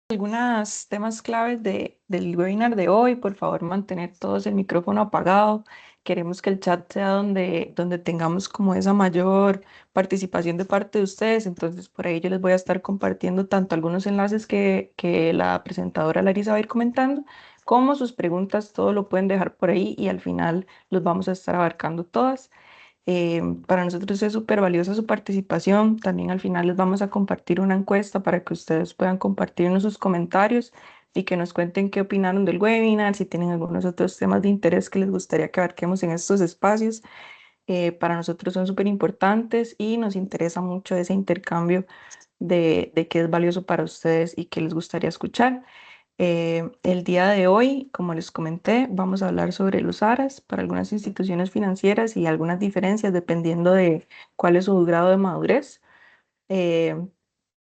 Algunos temas claves del webinar de hoy. Por favor, mantener todos el micrófono apagado. Queremos que el chat sea donde tengamos como esa mayor participación de parte de ustedes. Entonces, por ahí yo les voy a estar compartiendo tanto algunos enlaces que la presentadora Larisa va a ir comentando, como sus preguntas. Todo lo pueden dejar por ahí y al final los vamos a estar abarcando todas. Para nosotros es súper valiosa su participación. También al final les vamos a compartir una encuesta para que ustedes puedan compartirnos sus comentarios y que nos cuenten qué opinaron del webinar, si tienen algunos otros temas de interés que les gustaría que abarquemos en estos espacios. Para nosotros son súper importantes y nos interesa mucho ese intercambio de qué es valioso para ustedes y qué les gustaría escuchar. El día de hoy, como les comenté, vamos a hablar sobre los ARAs para algunas instituciones financieras y algunas diferencias dependiendo de cuál es su grado de madurez. Eh,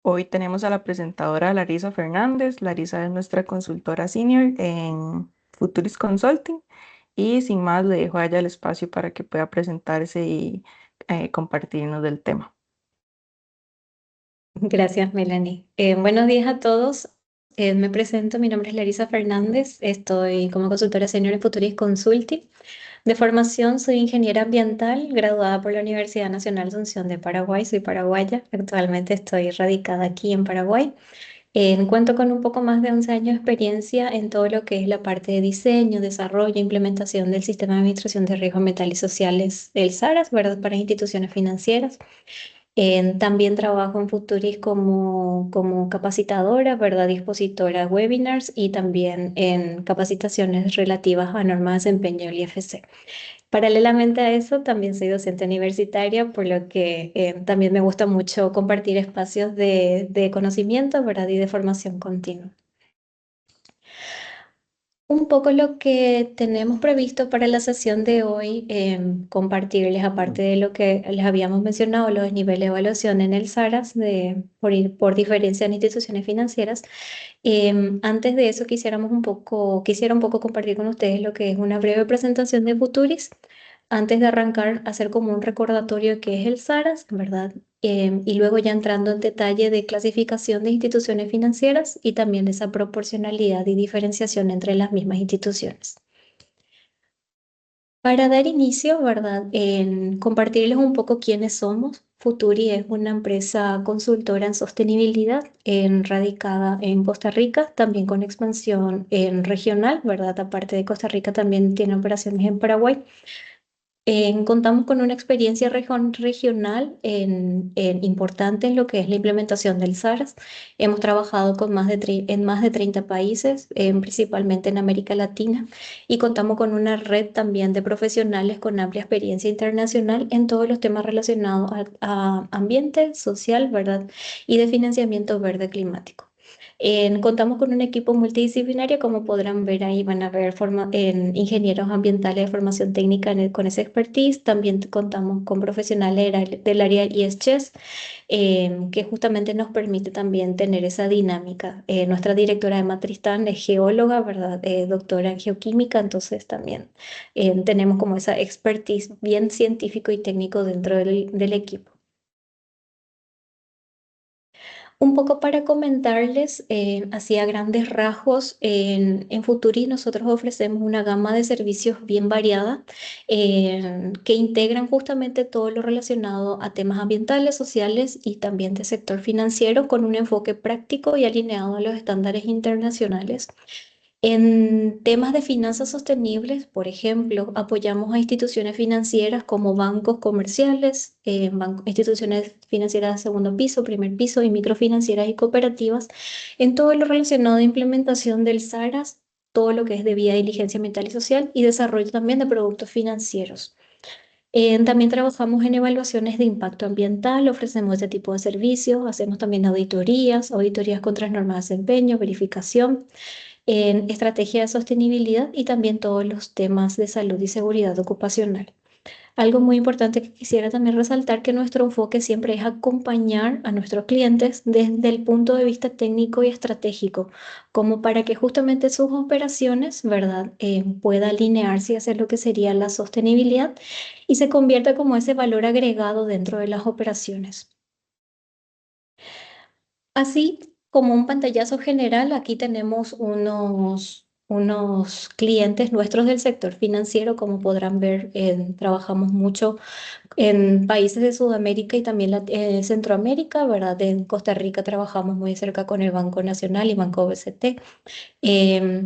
Hoy tenemos a la presentadora Larisa Fernández. Larisa es nuestra consultora senior en Futuris Consulting y sin más le dejo a ella el espacio para que pueda presentarse y compartirnos del tema. Gracias, Melanie. Buenos días a todos. Me presento, mi nombre es Larisa Fernández, estoy como consultora senior en Futuris Consulting. De formación soy ingeniera ambiental, graduada por la Universidad Nacional Asunción de Paraguay, soy paraguaya, actualmente estoy radicada aquí en Paraguay. Cuento con un poco más de 11 años de experiencia en todo lo que es la parte de diseño, desarrollo e implementación del sistema de administración de riesgos ambientales y sociales, el SARAS, ¿verdad? Para instituciones financieras. También trabajo en Futuris como capacitadora, ¿verdad? Dispositora de webinars y también en capacitaciones relativas a normas de desempeño del IFC. Paralelamente a eso, también soy docente universitaria, por lo que también me gusta mucho compartir espacios de conocimiento, ¿verdad? Y de formación continua. Un poco lo que tenemos previsto para la sesión de hoy, compartirles, aparte de lo que les habíamos mencionado, los niveles de evaluación en el SARAS por diferencia en instituciones financieras. Antes de eso, quisiera un poco compartir con ustedes lo que es una breve presentación de Futuris. Antes de arrancar, hacer como un recordatorio de qué es el SARAS, ¿verdad? Y luego ya entrando en detalle de clasificación de instituciones financieras y también esa proporcionalidad y diferenciación entre las mismas instituciones. Para dar inicio, ¿verdad? En compartirles un poco quiénes somos. Futuri es una empresa consultora en sostenibilidad, radicada en Costa Rica, también con expansión en regional, ¿verdad? Aparte de Costa Rica, también tiene operaciones en Paraguay. Contamos con una experiencia regional importante en lo que es la implementación del SARS. Hemos trabajado en más de 30 países, principalmente en América Latina, y contamos con una red también de profesionales con amplia experiencia internacional en todos los temas relacionados a ambiente, social, ¿verdad? Y de financiamiento verde climático. Contamos con un equipo multidisciplinario, como podrán ver ahí, van a ver ingenieros ambientales de formación técnica con esa expertise. También contamos con profesionales del área ISCHES, que justamente nos permite también tener esa dinámica. Nuestra directora de Matristán es geóloga, ¿verdad? Doctora en geoquímica, entonces también tenemos como esa expertise bien científico y técnico dentro del equipo. Un poco para comentarles, así a grandes rasgos, en Futuri nosotros ofrecemos una gama de servicios bien variada, que integran justamente todo lo relacionado a temas ambientales, sociales y también de sector financiero, con un enfoque práctico y alineado a los estándares internacionales. En temas de finanzas sostenibles, por ejemplo, apoyamos a instituciones financieras como bancos comerciales, instituciones financieras de segundo piso, primer piso y microfinancieras y cooperativas en todo lo relacionado a implementación del SARAS, todo lo que es debida diligencia ambiental y social y desarrollo también de productos financieros. También trabajamos en evaluaciones de impacto ambiental, ofrecemos ese tipo de servicios, hacemos también auditorías contra las normas de desempeño, verificación en estrategia de sostenibilidad y también todos los temas de salud y seguridad ocupacional. Algo muy importante que quisiera también resaltar que nuestro enfoque siempre es acompañar a nuestros clientes desde el punto de vista técnico y estratégico, como para que justamente sus operaciones, ¿verdad?, pueda alinearse y hacer lo que sería la sostenibilidad y se convierta como ese valor agregado dentro de las operaciones. Así, Como un pantallazo general, aquí tenemos unos clientes nuestros del sector financiero. Como podrán ver, trabajamos mucho en países de Sudamérica y también Centroamérica, ¿verdad? En Costa Rica trabajamos muy cerca con el Banco Nacional y Banco BCT.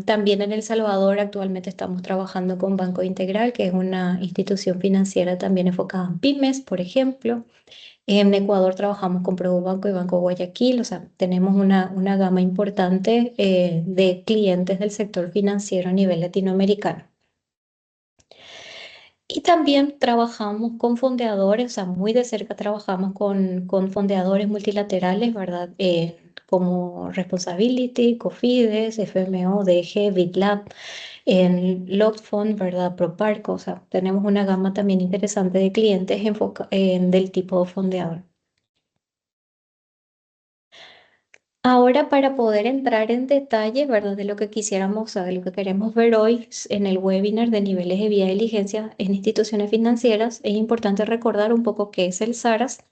También en El Salvador actualmente estamos trabajando con Banco Integral, que es una institución financiera también enfocada en pymes, por ejemplo. En Ecuador trabajamos con Produbanco y Banco Guayaquil. O sea, tenemos una gama importante de clientes del sector financiero a nivel latinoamericano. Y también trabajamos con fondeadores, o sea, muy de cerca trabajamos con fondeadores multilaterales, ¿verdad? Como Responsability, Cofides, FMO, DG, BitLab, en Lockfond, ¿verdad? Proparco. O sea, tenemos una gama también interesante de clientes del tipo de fondeador. Ahora, para poder entrar en detalle, ¿verdad? De lo que quisiéramos, o de lo que queremos ver hoy en el webinar de niveles de vía de diligencia en instituciones financieras, es importante recordar un poco qué es el SARAS.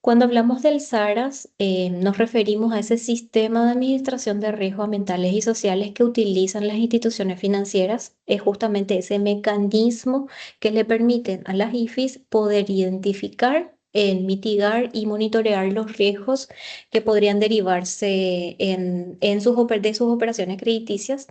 Cuando hablamos del SARAS, nos referimos a ese sistema de administración de riesgos ambientales y sociales que utilizan las instituciones financieras. Es justamente ese mecanismo que le permiten a las IFIs poder identificar, mitigar y monitorear los riesgos que podrían derivarse de sus operaciones crediticias.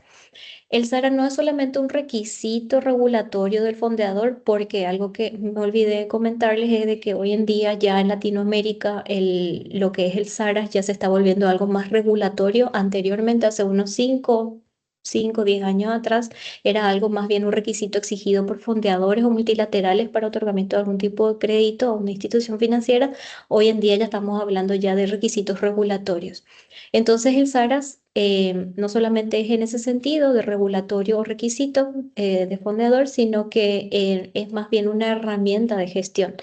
El SARA no es solamente un requisito regulatorio del fondeador, porque algo que me olvidé de comentarles es de que hoy en día ya en Latinoamérica lo que es el SARA ya se está volviendo algo más regulatorio. Anteriormente, hace unos 10 años atrás, era algo más bien un requisito exigido por fondeadores o multilaterales para otorgamiento de algún tipo de crédito a una institución financiera. Hoy en día ya estamos hablando ya de requisitos regulatorios. Entonces, el SARAS no solamente es en ese sentido de regulatorio o requisito de fondeador, sino que es más bien una herramienta de gestión,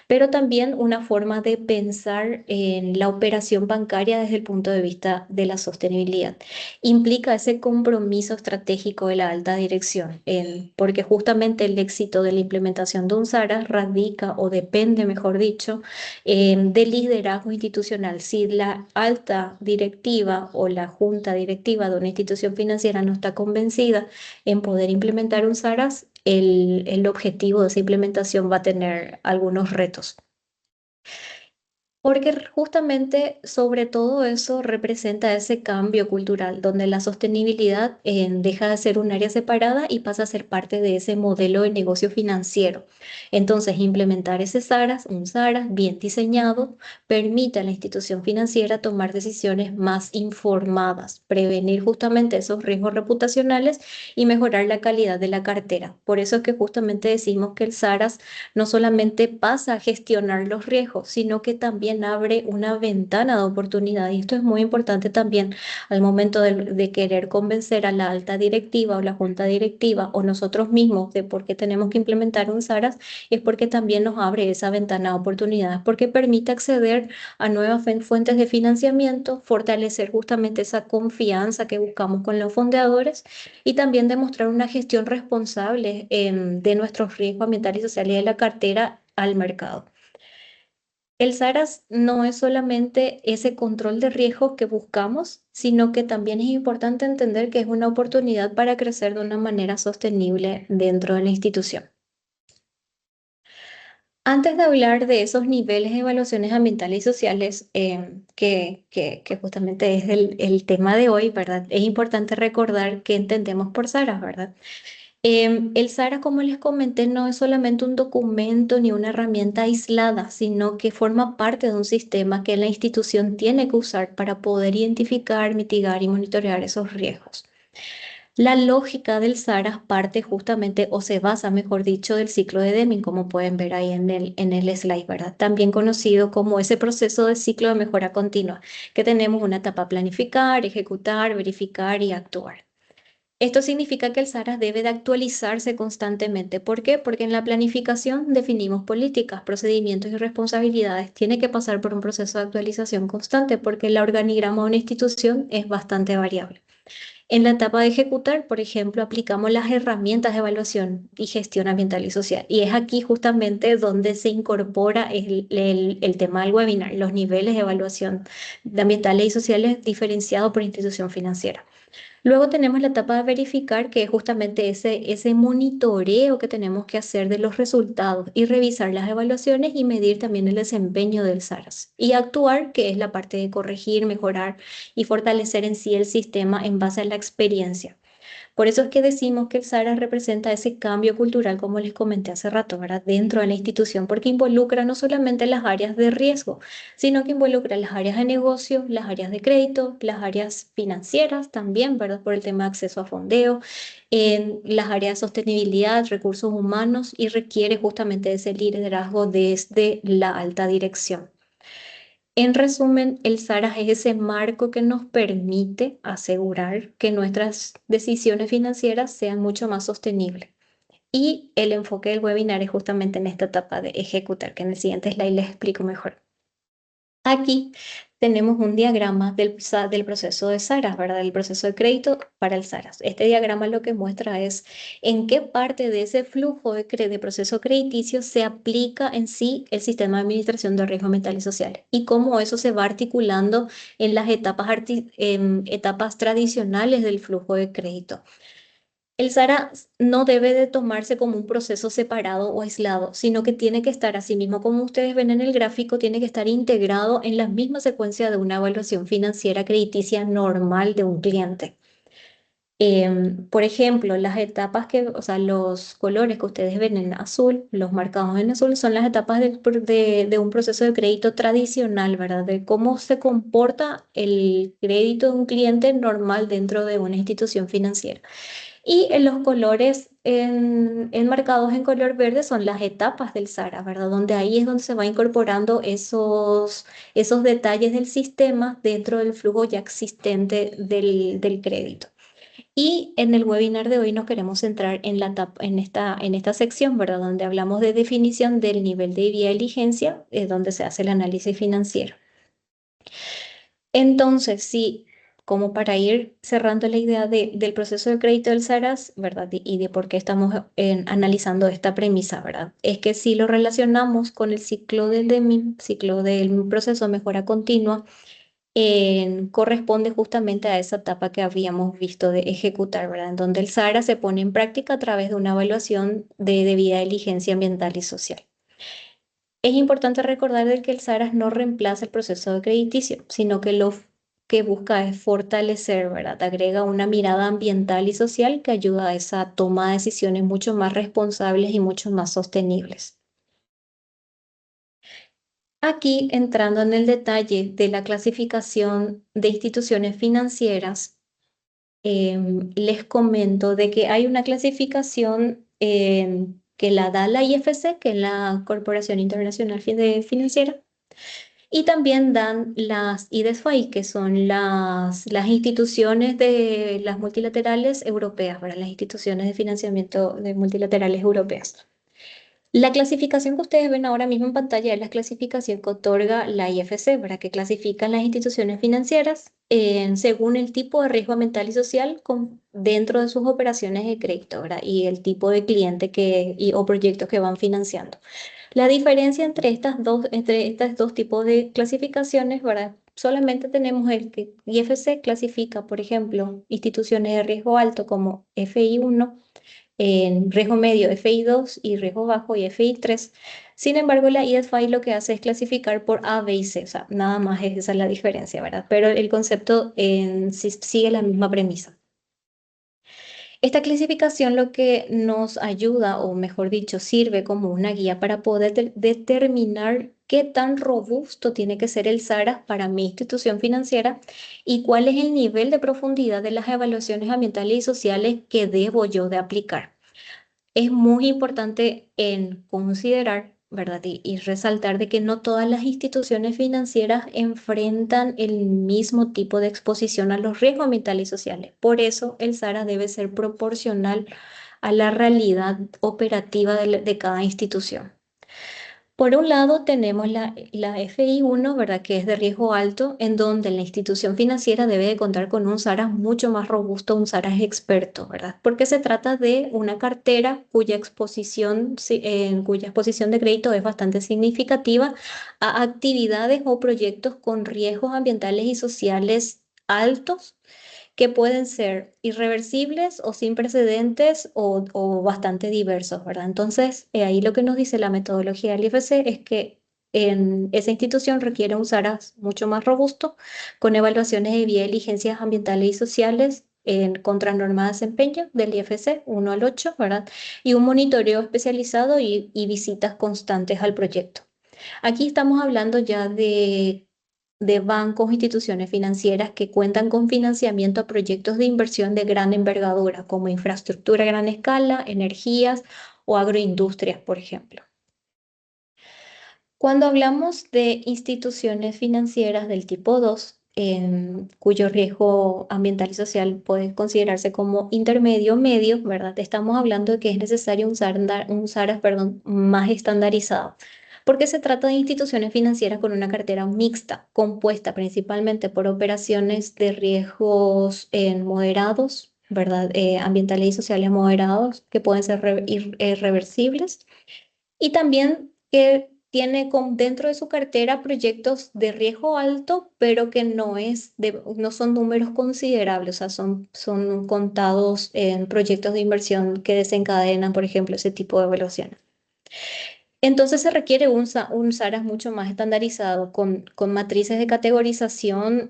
pero también una forma de pensar en la operación bancaria desde el punto de vista de la sostenibilidad. Implica ese compromiso estratégico de la alta dirección, porque justamente el éxito de la implementación de un SARAS radica o depende, mejor dicho, del liderazgo institucional. Si la alta directiva o la junta directiva de una institución financiera no está convencida en poder implementar un SARAS, el objetivo de esa implementación va a tener algunos retos. Porque justamente sobre todo eso representa ese cambio cultural, donde la sostenibilidad deja de ser un área separada y pasa a ser parte de ese modelo de negocio financiero. Entonces, implementar ese SARAS, un SARAS bien diseñado, permite a la institución financiera tomar decisiones más informadas, prevenir justamente esos riesgos reputacionales y mejorar la calidad de la cartera. Por eso es que justamente decimos que el SARAS no solamente pasa a gestionar los riesgos, sino que también abre una ventana de oportunidad. Y esto es muy importante también al momento de querer convencer a la alta directiva o la junta directiva o nosotros mismos de por qué tenemos que implementar un SARAS, es porque también nos abre esa ventana de oportunidades, porque permite acceder a nuevas fuentes de financiamiento, fortalecer justamente esa confianza que buscamos con los fondeadores y también demostrar una gestión responsable de nuestros riesgos ambientales y sociales de la cartera al mercado. El SARAS no es solamente ese control de riesgos que buscamos, sino que también es importante entender que es una oportunidad para crecer de una manera sostenible dentro de la institución. Antes de hablar de esos niveles de evaluaciones ambientales y sociales, que justamente es el tema de hoy, ¿verdad? Es importante recordar qué entendemos por SARAS, ¿verdad? El SARA, como les comenté, no es solamente un documento ni una herramienta aislada, sino que forma parte de un sistema que la institución tiene que usar para poder identificar, mitigar y monitorear esos riesgos. La lógica del SARA parte justamente, o se basa, mejor dicho, del ciclo de Deming, como pueden ver ahí en el slide, ¿verdad? También conocido como ese proceso de ciclo de mejora continua, que tenemos una etapa planificar, ejecutar, verificar y actuar. Esto significa que el SARAS debe de actualizarse constantemente. ¿Por qué? Porque en la planificación definimos políticas, procedimientos y responsabilidades. Tiene que pasar por un proceso de actualización constante porque el organigrama de una institución es bastante variable. En la etapa de ejecutar, por ejemplo, aplicamos las herramientas de evaluación y gestión ambiental y social. Y es aquí justamente donde se incorpora el tema del webinar, los niveles de evaluación de ambientales y sociales diferenciados por institución financiera. Luego tenemos la etapa de verificar, que es justamente ese monitoreo que tenemos que hacer de los resultados y revisar las evaluaciones y medir también el desempeño del SARAS. Y actuar, que es la parte de corregir, mejorar y fortalecer en sí el sistema en base a la experiencia. Por eso es que decimos que el SARA representa ese cambio cultural, como les comenté hace rato, ¿verdad? Dentro de la institución, porque involucra no solamente las áreas de riesgo, sino que involucra las áreas de negocio, las áreas de crédito, las áreas financieras también, ¿verdad? Por el tema de acceso a fondeo, en las áreas de sostenibilidad, recursos humanos y requiere justamente ese liderazgo desde la alta dirección. En resumen, el SARAS es ese marco que nos permite asegurar que nuestras decisiones financieras sean mucho más sostenibles. Y el enfoque del webinar es justamente en esta etapa de ejecutar, que en el siguiente slide les explico mejor. Aquí tenemos un diagrama del proceso de SARAS, ¿verdad? El proceso de crédito para el SARAS. Este diagrama lo que muestra es en qué parte de ese flujo de proceso crediticio se aplica en sí el sistema de administración de riesgo ambiental y social y cómo eso se va articulando en las etapas tradicionales del flujo de crédito. El SARA no debe de tomarse como un proceso separado o aislado, sino que tiene que estar, así mismo como ustedes ven en el gráfico, tiene que estar integrado en la misma secuencia de una evaluación financiera crediticia normal de un cliente. Por ejemplo, las etapas o sea, los colores que ustedes ven en azul, los marcados en azul, son las etapas de un proceso de crédito tradicional, ¿verdad? De cómo se comporta el crédito de un cliente normal dentro de una institución financiera. Y en los colores enmarcados en color verde son las etapas del SARA, ¿verdad? Donde ahí es donde se va incorporando esos detalles del sistema dentro del flujo ya existente del crédito. Y en el webinar de hoy nos queremos centrar en en esta sección, ¿verdad? Donde hablamos de definición del nivel de diligencia, donde se hace el análisis financiero. Entonces, sí, como para ir cerrando la idea del proceso de crédito del SARAS, ¿verdad? Y de por qué estamos analizando esta premisa, ¿verdad? Es que si lo relacionamos con el ciclo del DEMIM, ciclo del proceso de mejora continua, corresponde justamente a esa etapa que habíamos visto de ejecutar, ¿verdad? En donde el SARA se pone en práctica a través de una evaluación de debida diligencia ambiental y social. Es importante recordar de que el SARAS no reemplaza el proceso de crediticio, sino que lo que busca es fortalecer, ¿verdad? Agrega una mirada ambiental y social que ayuda a esa toma de decisiones mucho más responsables y mucho más sostenibles. Aquí, entrando en el detalle de la clasificación de instituciones financieras, les comento de que hay una clasificación que la da la IFC, que es la Corporación Internacional Financiera, y también dan las IDFI, que son las instituciones de las multilaterales europeas, para las instituciones de financiamiento de multilaterales europeas. La clasificación que ustedes ven ahora mismo en pantalla es la clasificación que otorga la IFC, para que clasifican las instituciones financieras según el tipo de riesgo ambiental y social dentro de sus operaciones de crédito, ¿verdad? Y el tipo de cliente o proyectos que van financiando. La diferencia entre estos dos tipos de clasificaciones, ¿verdad? Solamente tenemos el que IFC clasifica, por ejemplo, instituciones de riesgo alto como FI1, en riesgo medio FI2 y riesgo bajo y FI3. Sin embargo, la IFI lo que hace es clasificar por A, B y C, o sea, nada más esa es la diferencia, ¿verdad? Pero el concepto en sí sigue la misma premisa. Esta clasificación lo que nos ayuda, o mejor dicho, sirve como una guía para poder determinar qué tan robusto tiene que ser el SARA para mi institución financiera y cuál es el nivel de profundidad de las evaluaciones ambientales y sociales que debo yo de aplicar. Es muy importante en considerar, ¿verdad? Y resaltar de que no todas las instituciones financieras enfrentan el mismo tipo de exposición a los riesgos ambientales y sociales. Por eso el SARA debe ser proporcional a la realidad operativa de cada institución. Por un lado tenemos la FI1, ¿verdad? Que es de riesgo alto, en donde la institución financiera debe de contar con un SARA mucho más robusto, un SARA experto, ¿verdad? Porque se trata de una cartera cuya exposición, cuya exposición de crédito es bastante significativa a actividades o proyectos con riesgos ambientales y sociales altos que pueden ser irreversibles o sin precedentes o bastante diversos, ¿verdad? Entonces, ahí lo que nos dice la metodología del IFC es que en esa institución requiere un SARAS mucho más robusto, con evaluaciones de diligencias ambientales y sociales contra norma de desempeño del IFC 1 al 8, ¿verdad? Y un monitoreo especializado y visitas constantes al proyecto. Aquí estamos hablando ya de bancos, instituciones financieras que cuentan con financiamiento a proyectos de inversión de gran envergadura, como infraestructura a gran escala, energías o agroindustrias, por ejemplo. Cuando hablamos de instituciones financieras del tipo 2, cuyo riesgo ambiental y social puede considerarse como intermedio o medio, ¿verdad? Estamos hablando de que es necesario un SARAS, perdón, más estandarizado, porque se trata de instituciones financieras con una cartera mixta, compuesta principalmente por operaciones de riesgos moderados, ¿verdad? Ambientales y sociales moderados, que pueden ser reversibles y también que tiene dentro de su cartera proyectos de riesgo alto, pero que no son números considerables, o sea, son contados en proyectos de inversión que desencadenan, por ejemplo, ese tipo de evaluaciones. Entonces se requiere un SARAS mucho más estandarizado, con matrices de categorización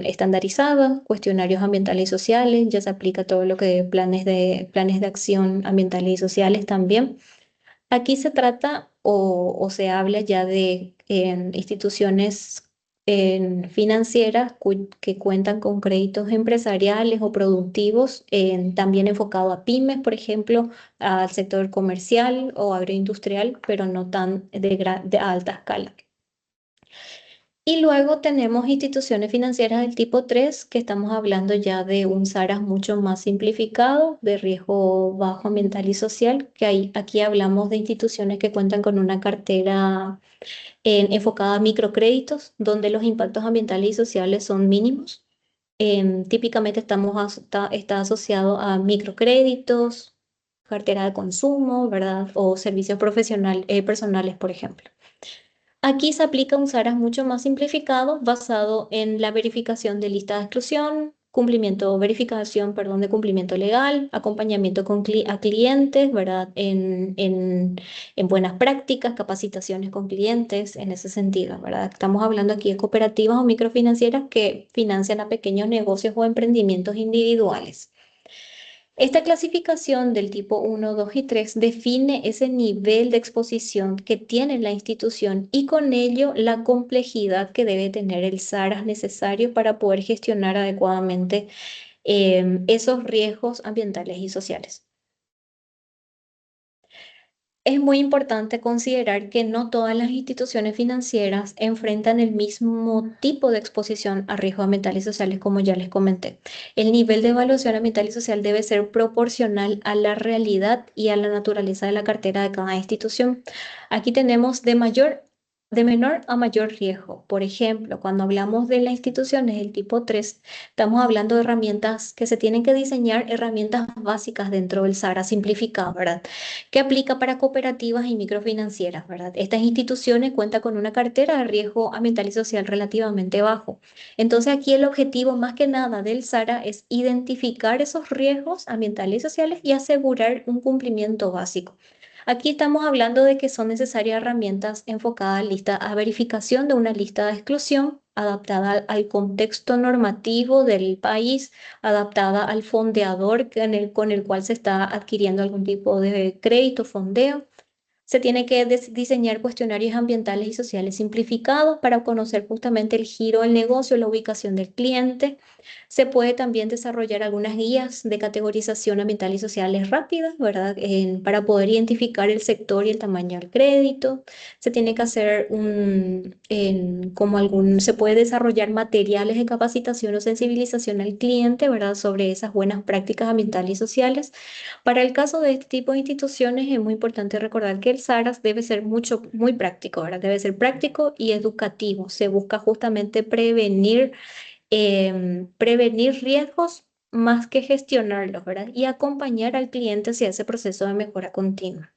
estandarizadas, cuestionarios ambientales y sociales, ya se aplica todo lo que planes de acción ambientales y sociales también. Aquí se trata o se habla ya de instituciones financieras que cuentan con créditos empresariales o productivos, también enfocado a pymes, por ejemplo, al sector comercial o agroindustrial, pero no tan de alta escala. Y luego tenemos instituciones financieras del tipo 3 que estamos hablando ya de un SARAS mucho más simplificado, de riesgo bajo ambiental y social, que aquí hablamos de instituciones que cuentan con una cartera enfocada a microcréditos, donde los impactos ambientales y sociales son mínimos. Típicamente está asociado a microcréditos, cartera de consumo, ¿verdad? O servicios personales, por ejemplo. Aquí se aplica un SARAS mucho más simplificado, basado en la verificación de lista de exclusión, verificación, perdón, de cumplimiento legal, acompañamiento a clientes, ¿verdad? En buenas prácticas, capacitaciones con clientes, en ese sentido, ¿verdad? Estamos hablando aquí de cooperativas o microfinancieras que financian a pequeños negocios o emprendimientos individuales. Esta clasificación del tipo 1, 2 y 3 define ese nivel de exposición que tiene la institución y con ello la complejidad que debe tener el SARAS necesario para poder gestionar adecuadamente esos riesgos ambientales y sociales. Es muy importante considerar que no todas las instituciones financieras enfrentan el mismo tipo de exposición a riesgos ambientales y sociales, como ya les comenté. El nivel de evaluación ambiental y social debe ser proporcional a la realidad y a la naturaleza de la cartera de cada institución. Aquí tenemos de menor a mayor riesgo. Por ejemplo, cuando hablamos de las instituciones del tipo 3, estamos hablando de herramientas que se tienen que diseñar, herramientas básicas dentro del SARA simplificado, ¿verdad? Que aplica para cooperativas y microfinancieras, ¿verdad? Estas instituciones cuentan con una cartera de riesgo ambiental y social relativamente bajo. Entonces, aquí el objetivo más que nada del SARA es identificar esos riesgos ambientales y sociales y asegurar un cumplimiento básico. Aquí estamos hablando de que son necesarias herramientas enfocadas a verificación de una lista de exclusión adaptada al contexto normativo del país, adaptada al fondeador con el cual se está adquiriendo algún tipo de crédito, fondeo. Se tiene que diseñar cuestionarios ambientales y sociales simplificados para conocer justamente el giro del negocio, la ubicación del cliente. Se puede también desarrollar algunas guías de categorización ambiental y sociales rápidas, ¿verdad? Para poder identificar el sector y el tamaño del crédito. Se tiene que hacer se puede desarrollar materiales de capacitación o sensibilización al cliente, ¿verdad? Sobre esas buenas prácticas ambientales y sociales. Para el caso de este tipo de instituciones es muy importante recordar que el SARAS debe ser muy práctico, ¿verdad? Debe ser práctico y educativo. Se busca justamente prevenir riesgos más que gestionarlos, ¿verdad? Y acompañar al cliente hacia ese proceso de mejora continua.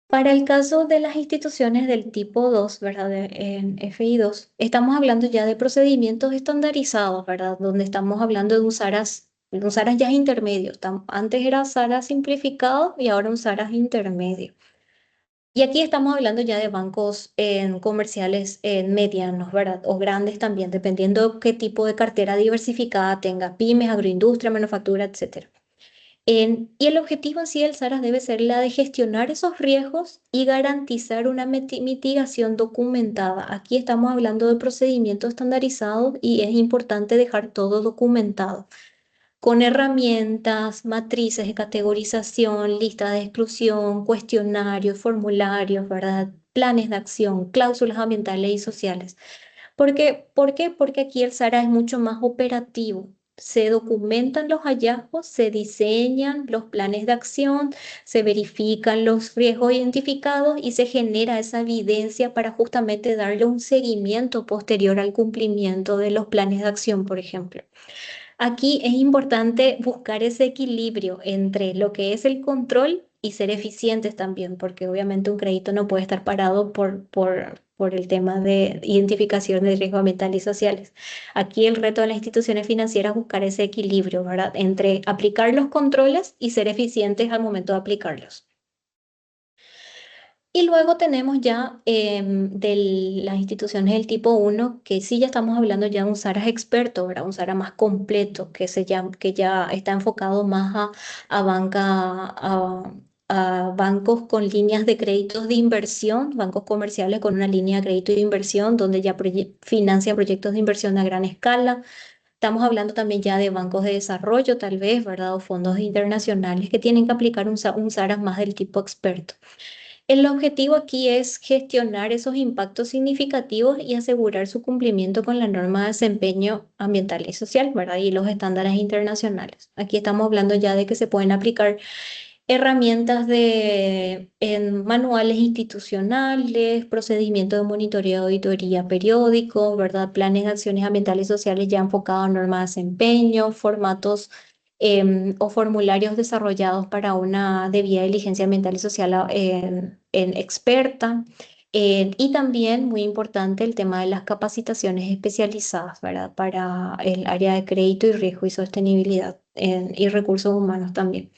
Para el caso de las instituciones del tipo 2, ¿verdad? En FI2, estamos hablando ya de procedimientos estandarizados, ¿verdad? Donde estamos hablando de un SARAS ya intermedio. Antes era SARAS simplificado y ahora un SARAS intermedio. Y aquí estamos hablando ya de bancos comerciales medianos, ¿verdad? O grandes también, dependiendo qué tipo de cartera diversificada tenga, pymes, agroindustria, manufactura, etcétera. Y el objetivo en sí del SARAS debe ser la de gestionar esos riesgos y garantizar una mitigación documentada. Aquí estamos hablando de procedimientos estandarizados y es importante dejar todo documentado con herramientas, matrices de categorización, lista de exclusión, cuestionarios, formularios, ¿verdad? Planes de acción, cláusulas ambientales y sociales. ¿Por qué? Porque aquí el SARA es mucho más operativo. Se documentan los hallazgos, se diseñan los planes de acción, se verifican los riesgos identificados y se genera esa evidencia para justamente darle un seguimiento posterior al cumplimiento de los planes de acción, por ejemplo. Aquí es importante buscar ese equilibrio entre lo que es el control y ser eficientes también, porque obviamente un crédito no puede estar parado por el tema de identificación de riesgos ambientales y sociales. Aquí el reto de las instituciones financieras es buscar ese equilibrio, ¿verdad? Entre aplicar los controles y ser eficientes al momento de aplicarlos. Y luego tenemos ya de las instituciones del tipo uno que sí ya estamos hablando ya de un SARA experto, ¿verdad? Un SARA más completo, que ya está enfocado más a banca, a bancos con líneas de créditos de inversión, bancos comerciales con una línea de crédito de inversión, donde ya financian proyectos de inversión a gran escala. Estamos hablando también ya de bancos de desarrollo, tal vez, ¿verdad? O fondos internacionales que tienen que aplicar un SARA más del tipo experto. El objetivo aquí es gestionar esos impactos significativos y asegurar su cumplimiento con la norma de desempeño ambiental y social, ¿verdad? Y los estándares internacionales. Aquí estamos hablando ya de que se pueden aplicar herramientas en manuales institucionales, procedimientos de monitoreo y auditoría periódico, ¿verdad? Planes de acciones ambientales y sociales ya enfocados a normas de desempeño, formatos o formularios desarrollados para una debida diligencia ambiental y social en experta. Y también, muy importante, el tema de las capacitaciones especializadas, ¿verdad? Para el área de crédito y riesgo y sostenibilidad y recursos humanos también.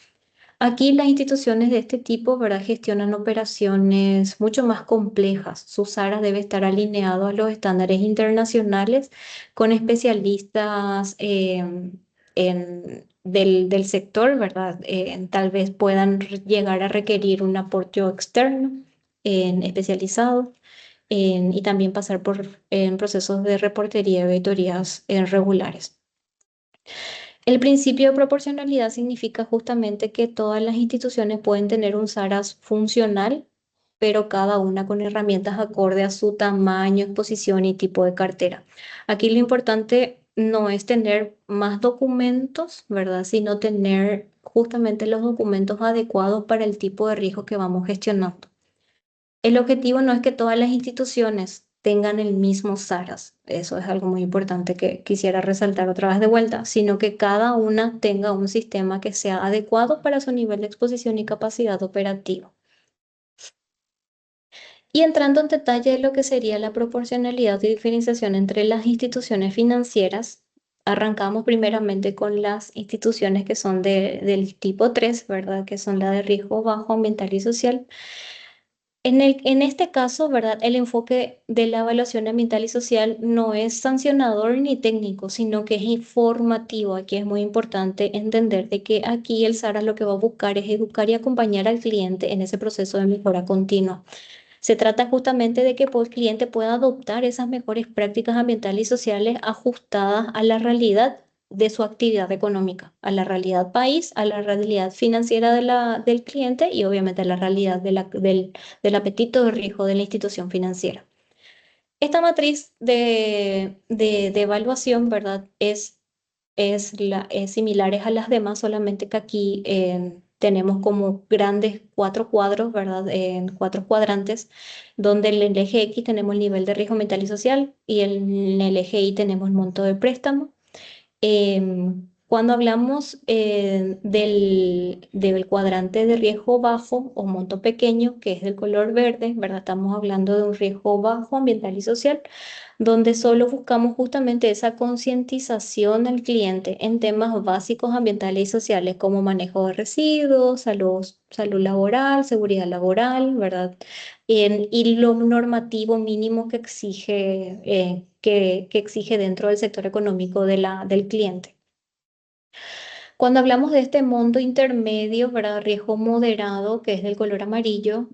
Aquí las instituciones de este tipo, ¿verdad? Gestionan operaciones mucho más complejas. Su SARA debe estar alineado a los estándares internacionales con especialistas del sector, ¿verdad? Tal vez puedan llegar a requerir un apoyo externo especializado y también pasar por procesos de reportería y auditorías regulares. El principio de proporcionalidad significa justamente que todas las instituciones pueden tener un SARAS funcional, pero cada una con herramientas acorde a su tamaño, exposición y tipo de cartera. Aquí lo importante no es tener más documentos, ¿verdad? Sino tener justamente los documentos adecuados para el tipo de riesgo que vamos gestionando. El objetivo no es que todas las instituciones tengan el mismo SARAS, eso es algo muy importante que quisiera resaltar otra vez de vuelta, sino que cada una tenga un sistema que sea adecuado para su nivel de exposición y capacidad operativa. Y entrando en detalle de lo que sería la proporcionalidad y diferenciación entre las instituciones financieras, arrancamos primeramente con las instituciones que son del tipo 3, ¿verdad? Que son la de riesgo bajo ambiental y social. En este caso, ¿verdad? El enfoque de la evaluación ambiental y social no es sancionador ni técnico, sino que es informativo. Aquí es muy importante entender de que aquí el SARA lo que va a buscar es educar y acompañar al cliente en ese proceso de mejora continua. Se trata justamente de que el cliente pueda adoptar esas mejores prácticas ambientales y sociales ajustadas a la realidad de su actividad económica, a la realidad país, a la realidad financiera del cliente y obviamente a la realidad del apetito de riesgo de la institución financiera. Esta matriz de evaluación, ¿verdad? Es similares a las demás, solamente que aquí tenemos como grandes cuatro cuadros, ¿verdad? En cuatro cuadrantes, donde en el eje X tenemos el nivel de riesgo ambiental y social y en el eje Y tenemos el monto de préstamo. Cuando hablamos del cuadrante de riesgo bajo o monto pequeño, que es del color verde, ¿verdad? Estamos hablando de un riesgo bajo ambiental y social, donde solo buscamos justamente esa concientización al cliente en temas básicos ambientales y sociales como manejo de residuos, salud laboral, seguridad laboral, ¿verdad? Y lo normativo mínimo que que exige dentro del sector económico del cliente. Cuando hablamos de este monto intermedio, ¿verdad? Riesgo moderado, que es del color amarillo,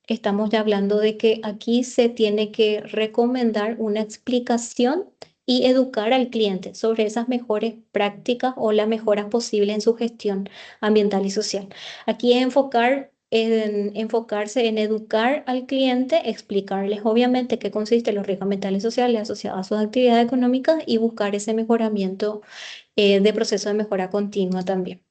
estamos ya hablando de que aquí se tiene que recomendar una explicación y educar al cliente sobre esas mejores prácticas o las mejoras posibles en su gestión ambiental y social. Aquí es enfocarse en educar al cliente, explicarles obviamente qué consiste los riesgos ambientales y sociales asociados a sus actividades económicas y buscar ese mejoramiento de proceso de mejora continua también.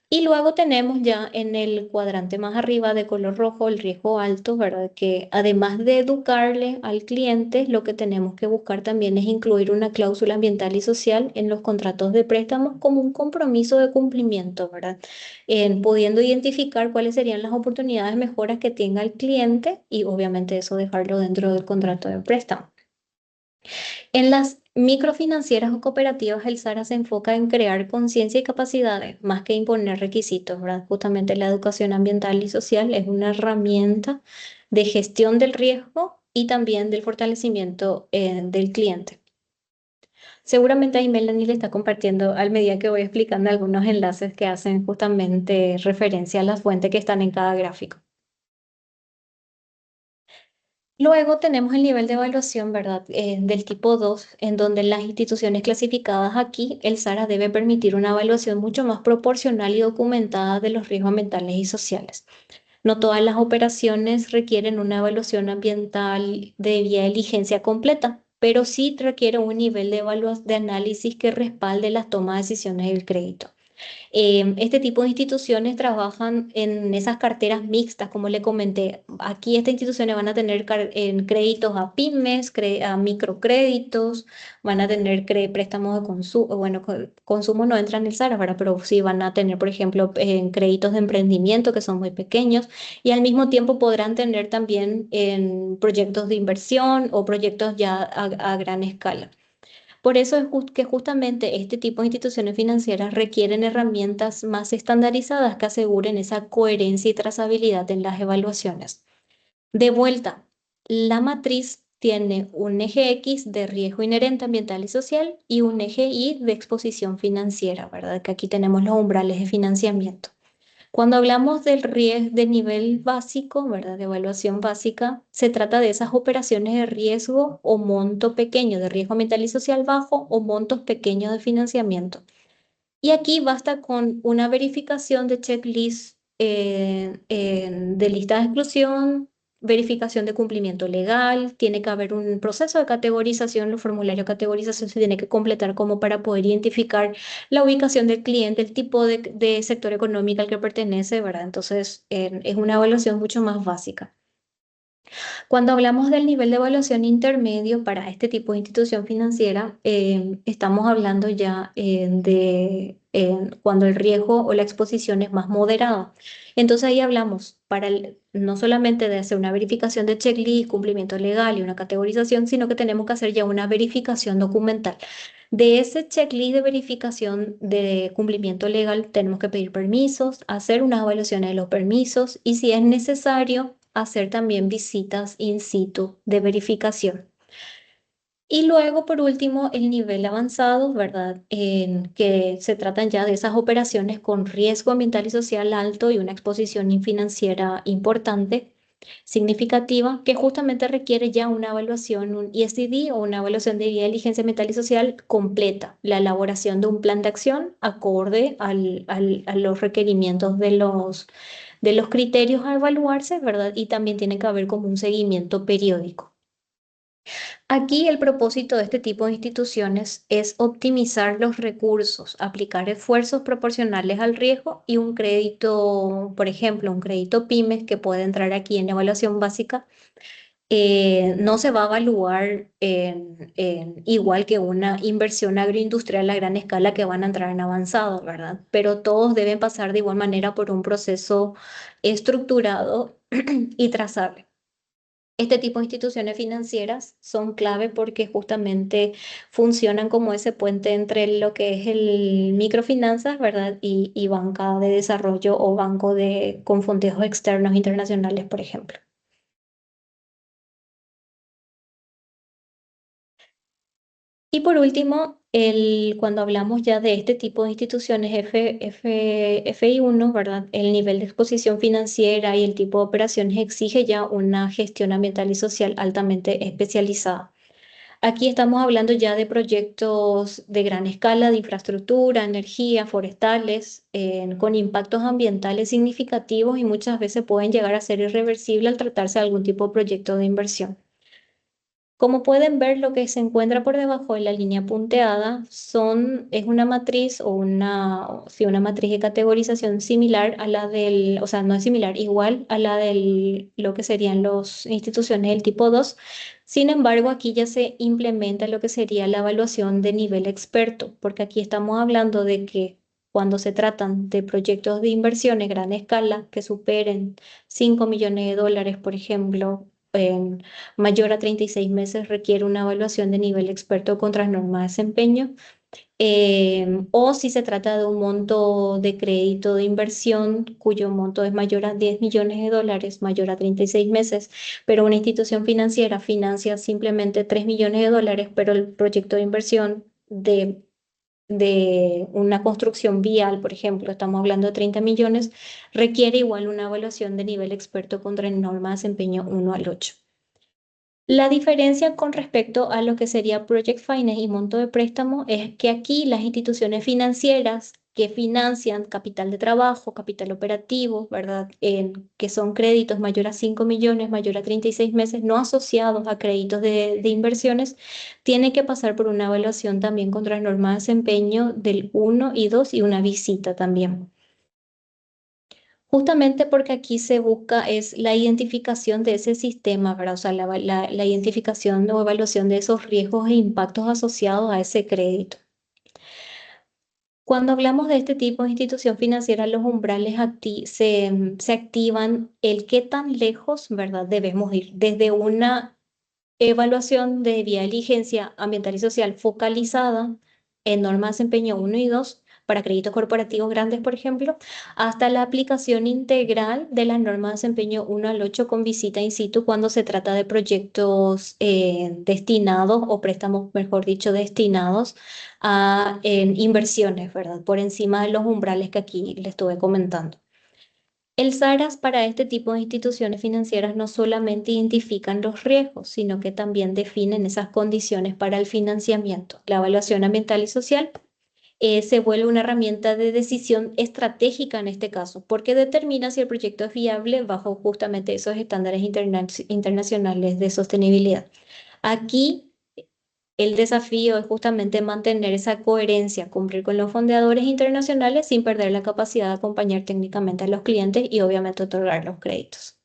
Y luego tenemos ya en el cuadrante más arriba de color rojo el riesgo alto, ¿verdad? Que además de educarle al cliente, lo que tenemos que buscar también es incluir una cláusula ambiental y social en los contratos de préstamos como un compromiso de cumplimiento, ¿verdad? En pudiendo identificar cuáles serían las oportunidades de mejoras que tenga el cliente y obviamente eso dejarlo dentro del contrato de préstamo. En las microfinancieras o cooperativas, el SARA se enfoca en crear conciencia y capacidades, más que imponer requisitos, ¿verdad? Justamente la educación ambiental y social es una herramienta de gestión del riesgo y también del fortalecimiento del cliente. Seguramente ahí Melanie le está compartiendo al medida que voy explicando algunos enlaces que hacen justamente referencia a las fuentes que están en cada gráfico. Luego tenemos el nivel de evaluación, ¿verdad? Del tipo 2, en donde las instituciones clasificadas aquí, el SARA debe permitir una evaluación mucho más proporcional y documentada de los riesgos ambientales y sociales. No todas las operaciones requieren una evaluación ambiental de vía de diligencia completa, pero sí requiere un nivel de análisis que respalde las tomas de decisiones del crédito. Este tipo de instituciones trabajan en esas carteras mixtas, como le comenté. Aquí estas instituciones van a tener en créditos a pymes, a microcréditos, van a tener préstamos de consumo, bueno, consumo no entra en el SARA, ¿verdad? Pero sí van a tener, por ejemplo, en créditos de emprendimiento que son muy pequeños y al mismo tiempo podrán tener también en proyectos de inversión o proyectos ya a gran escala. Por eso es que justamente este tipo de instituciones financieras requieren herramientas más estandarizadas que aseguren esa coherencia y trazabilidad en las evaluaciones. De vuelta, la matriz tiene un eje X de riesgo inherente ambiental y social y un eje Y de exposición financiera, ¿verdad? Que aquí tenemos los umbrales de financiamiento. Cuando hablamos del riesgo de nivel básico, ¿verdad? De evaluación básica, se trata de esas operaciones de riesgo o monto pequeño de riesgo ambiental y social bajo o montos pequeños de financiamiento. Y aquí basta con una verificación de checklist de lista de exclusión, verificación de cumplimiento legal, tiene que haber un proceso de categorización, el formulario de categorización se tiene que completar como para poder identificar la ubicación del cliente, el tipo de sector económico al que pertenece, ¿verdad? Entonces, es una evaluación mucho más básica. Cuando hablamos del nivel de evaluación intermedio para este tipo de institución financiera, estamos hablando ya de cuando el riesgo o la exposición es más moderada. Entonces ahí hablamos no solamente de hacer una verificación de checklist, cumplimiento legal y una categorización, sino que tenemos que hacer ya una verificación documental. De ese checklist de verificación de cumplimiento legal tenemos que pedir permisos, hacer unas evaluaciones de los permisos y si es necesario hacer también visitas in situ de verificación. Y luego, por último, el nivel avanzado, ¿verdad? En que se tratan ya de esas operaciones con riesgo ambiental y social alto y una exposición financiera importante, significativa, que justamente requiere ya una evaluación, un ESDD o una evaluación de diligencia ambiental y social completa, la elaboración de un plan de acción acorde a los requerimientos de los criterios a evaluarse, ¿verdad? Y también tiene que haber como un seguimiento periódico. Aquí el propósito de este tipo de instituciones es optimizar los recursos, aplicar esfuerzos proporcionales al riesgo y un crédito, por ejemplo, un crédito pymes que puede entrar aquí en evaluación básica, no se va a evaluar igual que una inversión agroindustrial a gran escala que van a entrar en avanzado, ¿verdad? Pero todos deben pasar de igual manera por un proceso estructurado y trazable. Este tipo de instituciones financieras son clave porque justamente funcionan como ese puente entre lo que es el microfinanzas, ¿verdad? Y banca de desarrollo o banco con fondos externos internacionales, por ejemplo. Y por último, cuando hablamos ya de este tipo de instituciones FI1, ¿verdad? El nivel de exposición financiera y el tipo de operaciones exige ya una gestión ambiental y social altamente especializada. Aquí estamos hablando ya de proyectos de gran escala de infraestructura, energía, forestales, con impactos ambientales significativos y muchas veces pueden llegar a ser irreversibles al tratarse de algún tipo de proyecto de inversión. Como pueden ver, lo que se encuentra por debajo de la línea punteada es una matriz sí, una matriz de categorización similar a la o sea, no es similar, igual a la de lo que serían las instituciones del tipo 2. Sin embargo, aquí ya se implementa lo que sería la evaluación de nivel experto, porque aquí estamos hablando de que cuando se tratan de proyectos de inversión en gran escala que superen 5 millones de dólares, por ejemplo, mayor a 36 meses requiere una evaluación de nivel experto contra norma de desempeño. O si se trata de un monto de crédito de inversión cuyo monto es mayor a 10 millones de dólares, mayor a 36 meses, pero una institución financiera financia simplemente 3 millones de dólares, pero el proyecto de inversión de una construcción vial, por ejemplo, estamos hablando de 30 millones, requiere igual una evaluación de nivel experto contra norma de desempeño 1 al 8. La diferencia con respecto a lo que sería Project Finance y monto de préstamo es que aquí las instituciones financieras que financian capital de trabajo, capital operativo, ¿verdad? Que son créditos mayor a 5 millones, mayor a 36 meses, no asociados a créditos de inversiones, tienen que pasar por una evaluación también contra norma de desempeño del 1 y 2 y una visita también. Justamente porque aquí se busca es la identificación de ese sistema, ¿verdad? O sea, la identificación o evaluación de esos riesgos e impactos asociados a ese crédito. Cuando hablamos de este tipo de institución financiera, los umbrales se activan el qué tan lejos, ¿verdad? Debemos ir desde una evaluación de vía de diligencia ambiental y social focalizada en normas de desempeño 1 y 2 para créditos corporativos grandes, por ejemplo, hasta la aplicación integral de las normas de desempeño 1 al 8 con visita in situ cuando se trata de proyectos destinados o préstamos, mejor dicho, destinados a inversiones, ¿verdad? Por encima de los umbrales que aquí les estuve comentando. El SARAS para este tipo de instituciones financieras no solamente identifican los riesgos, sino que también definen esas condiciones para el financiamiento. La evaluación ambiental y social se vuelve una herramienta de decisión estratégica en este caso, porque determina si el proyecto es viable bajo justamente esos estándares internacionales de sostenibilidad. Aquí el desafío es justamente mantener esa coherencia, cumplir con los fondeadores internacionales sin perder la capacidad de acompañar técnicamente a los clientes y obviamente otorgar los créditos.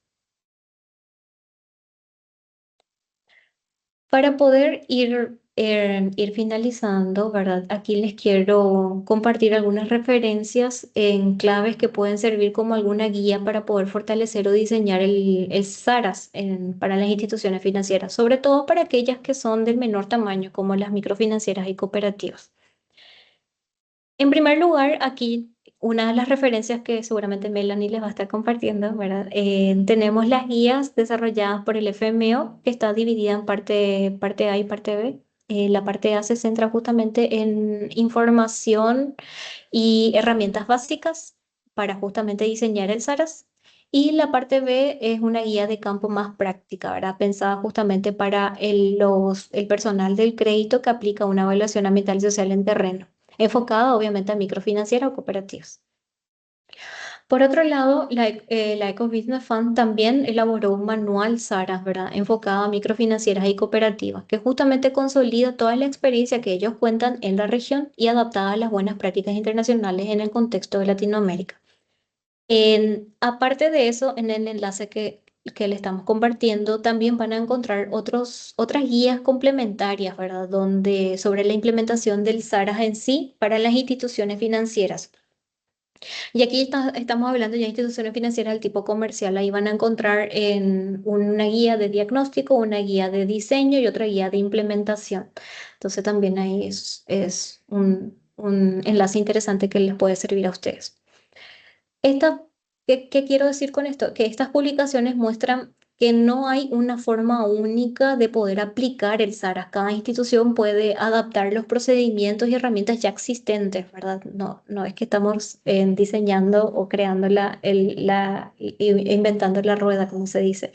Para poder ir finalizando, ¿verdad? Aquí les quiero compartir algunas referencias en claves que pueden servir como alguna guía para poder fortalecer o diseñar el SARAS para las instituciones financieras, sobre todo para aquellas que son del menor tamaño, como las microfinancieras y cooperativas. En primer lugar, aquí una de las referencias que seguramente Melanie les va a estar compartiendo, ¿verdad? Tenemos las guías desarrolladas por el FMO, que está dividida en parte A y parte B. La parte A se centra justamente en información y herramientas básicas para justamente diseñar el SARAS. Y la parte B es una guía de campo más práctica, ¿verdad? Pensada justamente para el personal del crédito que aplica una evaluación ambiental y social en terreno, enfocada obviamente a microfinancieras o cooperativas. Por otro lado, la Eco Business Fund también elaboró un manual SARAS, ¿verdad? Enfocado a microfinancieras y cooperativas, que justamente consolida toda la experiencia que ellos cuentan en la región y adaptada a las buenas prácticas internacionales en el contexto de Latinoamérica. Aparte de eso, en el enlace que le estamos compartiendo, también van a encontrar otras guías complementarias, ¿verdad? Donde sobre la implementación del SARAS en sí para las instituciones financieras. Y aquí estamos hablando ya de instituciones financieras del tipo comercial. Ahí van a encontrar en una guía de diagnóstico, una guía de diseño y otra guía de implementación. Entonces también ahí es un enlace interesante que les puede servir a ustedes. Esta, ¿qué quiero decir con esto? Que estas publicaciones muestran que no hay una forma única de poder aplicar el SARAS. Cada institución puede adaptar los procedimientos y herramientas ya existentes, ¿verdad? No, no es que estamos diseñando o creando inventando la rueda, como se dice,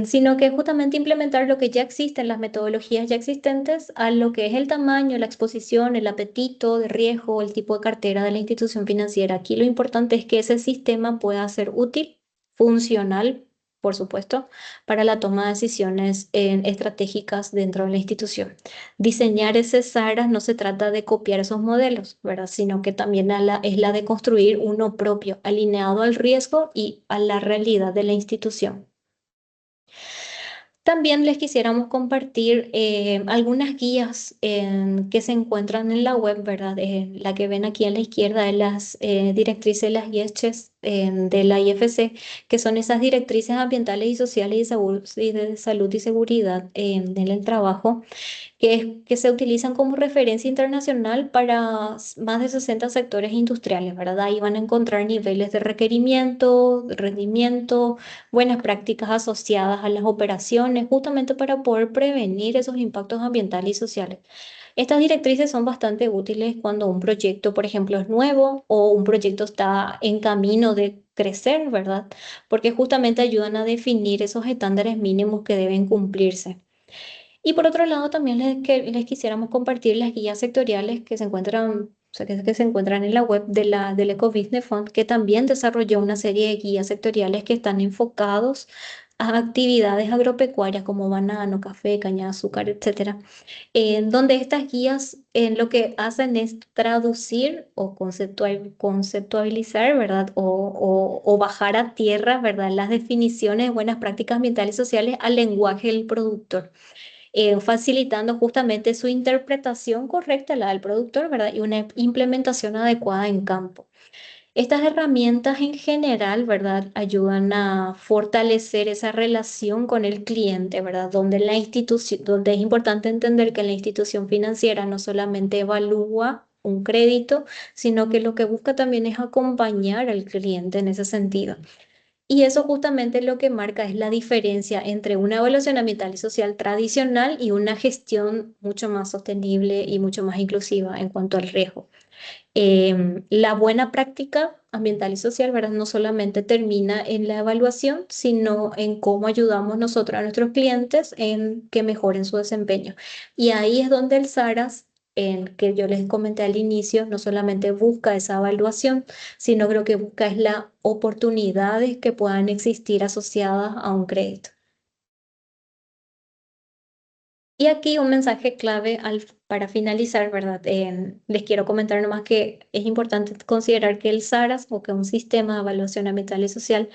sino que justamente implementar lo que ya existen, las metodologías ya existentes, a lo que es el tamaño, la exposición, el apetito de riesgo, el tipo de cartera de la institución financiera. Aquí lo importante es que ese sistema pueda ser útil, funcional, por supuesto, para la toma de decisiones estratégicas dentro de la institución. Diseñar ese SARAS no se trata de copiar esos modelos, ¿verdad? Sino que también es la de construir uno propio, alineado al riesgo y a la realidad de la institución. También les quisiéramos compartir algunas guías que se encuentran en la web, ¿verdad? La que ven aquí a la izquierda de las directrices, las guías de la IFC, que son esas directrices ambientales y sociales y de salud y seguridad en el trabajo que se utilizan como referencia internacional para más de 60 sectores industriales, ¿verdad? Ahí van a encontrar niveles de requerimiento, de rendimiento, buenas prácticas asociadas a las operaciones, justamente para poder prevenir esos impactos ambientales y sociales. Estas directrices son bastante útiles cuando un proyecto, por ejemplo, es nuevo o un proyecto está en camino de crecer, ¿verdad? Porque justamente ayudan a definir esos estándares mínimos que deben cumplirse. Y por otro lado, también les quisiéramos compartir las guías sectoriales que se encuentran, o sea, que se encuentran en la web del Ecobusiness Fund, que también desarrolló una serie de guías sectoriales que están enfocados a actividades agropecuarias como banano, café, caña de azúcar, etcétera, en donde estas guías lo que hacen es traducir o conceptualizar, ¿verdad? O bajar a tierra, ¿verdad? Las definiciones de buenas prácticas ambientales y sociales al lenguaje del productor, facilitando justamente su interpretación correcta, la del productor, ¿verdad? Y una implementación adecuada en campo. Estas herramientas en general, ¿verdad? Ayudan a fortalecer esa relación con el cliente, ¿verdad? Donde es importante entender que la institución financiera no solamente evalúa un crédito, sino que lo que busca también es acompañar al cliente en ese sentido. Y eso justamente lo que marca es la diferencia entre una evaluación ambiental y social tradicional y una gestión mucho más sostenible y mucho más inclusiva en cuanto al riesgo. La buena práctica ambiental y social, ¿verdad? No solamente termina en la evaluación, sino en cómo ayudamos nosotros a nuestros clientes en que mejoren su desempeño. Y ahí es donde el SARAS, en que yo les comenté al inicio, no solamente busca esa evaluación, sino que lo que busca es las oportunidades que puedan existir asociadas a un crédito. Y aquí un mensaje clave para finalizar, ¿verdad? Les quiero comentar nomás que es importante considerar que el SARAS o que un sistema de evaluación ambiental y social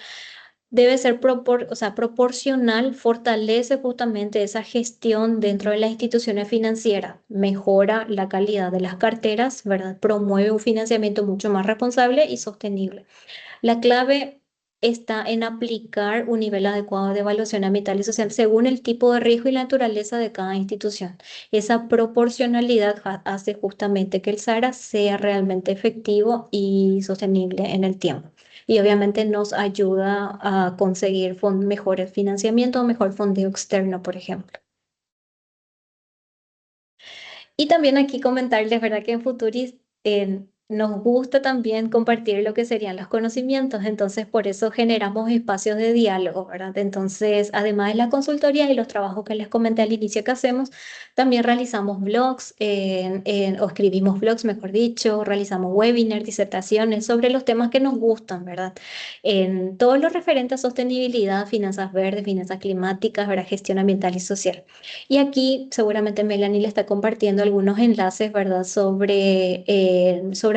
debe ser o sea, proporcional, fortalece justamente esa gestión dentro de las instituciones financieras, mejora la calidad de las carteras, ¿verdad? Promueve un financiamiento mucho más responsable y sostenible. La clave está en aplicar un nivel adecuado de evaluación ambiental y social según el tipo de riesgo y la naturaleza de cada institución. Esa proporcionalidad hace justamente que el SARA sea realmente efectivo y sostenible en el tiempo. Y obviamente nos ayuda a conseguir mejores financiamientos o mejor fondeo externo, por ejemplo. Y también aquí comentarles, ¿verdad? Que en Futuris nos gusta también compartir lo que serían los conocimientos, entonces por eso generamos espacios de diálogo, ¿verdad? Entonces, además de la consultoría y los trabajos que les comenté al inicio que hacemos, también realizamos blogs, o escribimos blogs, mejor dicho, realizamos webinars, disertaciones sobre los temas que nos gustan, ¿verdad? En todo lo referente a sostenibilidad, finanzas verdes, finanzas climáticas, ¿verdad? Gestión ambiental y social. Y aquí seguramente Melanie le está compartiendo algunos enlaces, ¿verdad? Sobre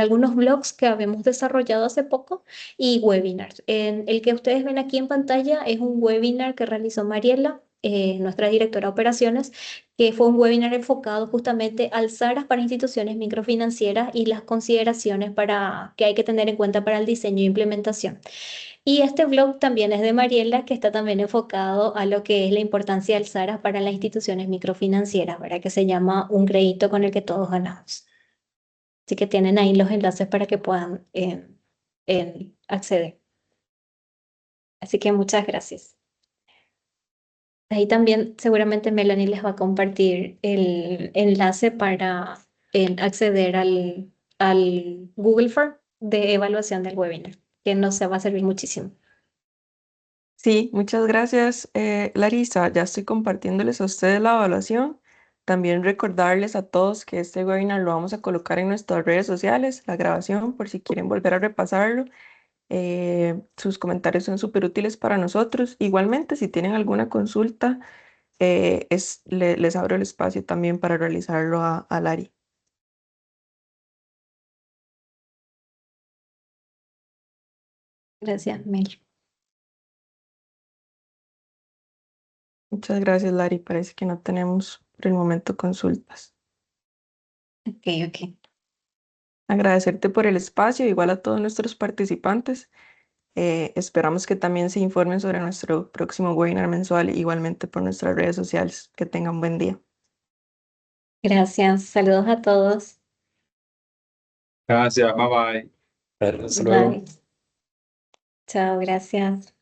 algunos blogs que habíamos desarrollado hace poco y webinars. El que ustedes ven aquí en pantalla es un webinar que realizó Mariela, nuestra directora de operaciones, que fue un webinar enfocado justamente al SARAS para instituciones microfinancieras y las consideraciones que hay que tener en cuenta para el diseño e implementación. Y este blog también es de Mariela, que está también enfocado a lo que es la importancia del SARA para las instituciones microfinancieras, ¿verdad? Que se llama Un crédito con el que todos ganamos. Así que tienen ahí los enlaces para que puedan acceder. Así que muchas gracias. Ahí también seguramente Melanie les va a compartir el enlace para acceder al Google Form de evaluación del webinar, que nos va a servir muchísimo. Sí, muchas gracias, Larisa. Ya estoy compartiéndoles a ustedes la evaluación. También recordarles a todos que este webinar lo vamos a colocar en nuestras redes sociales, la grabación, por si quieren volver a repasarlo. Sus comentarios son súper útiles para nosotros. Igualmente, si tienen alguna consulta, les abro el espacio también para realizarlo a Lari. Gracias, Mel. Muchas gracias, Lari. Parece que no tenemos por el momento consultas. Ok, ok. Agradecerte por el espacio, igual a todos nuestros participantes. Esperamos que también se informen sobre nuestro próximo webinar mensual, igualmente por nuestras redes sociales. Que tengan buen día. Gracias. Saludos a todos. Gracias, bye bye. Hasta luego. Bye. Chao, gracias.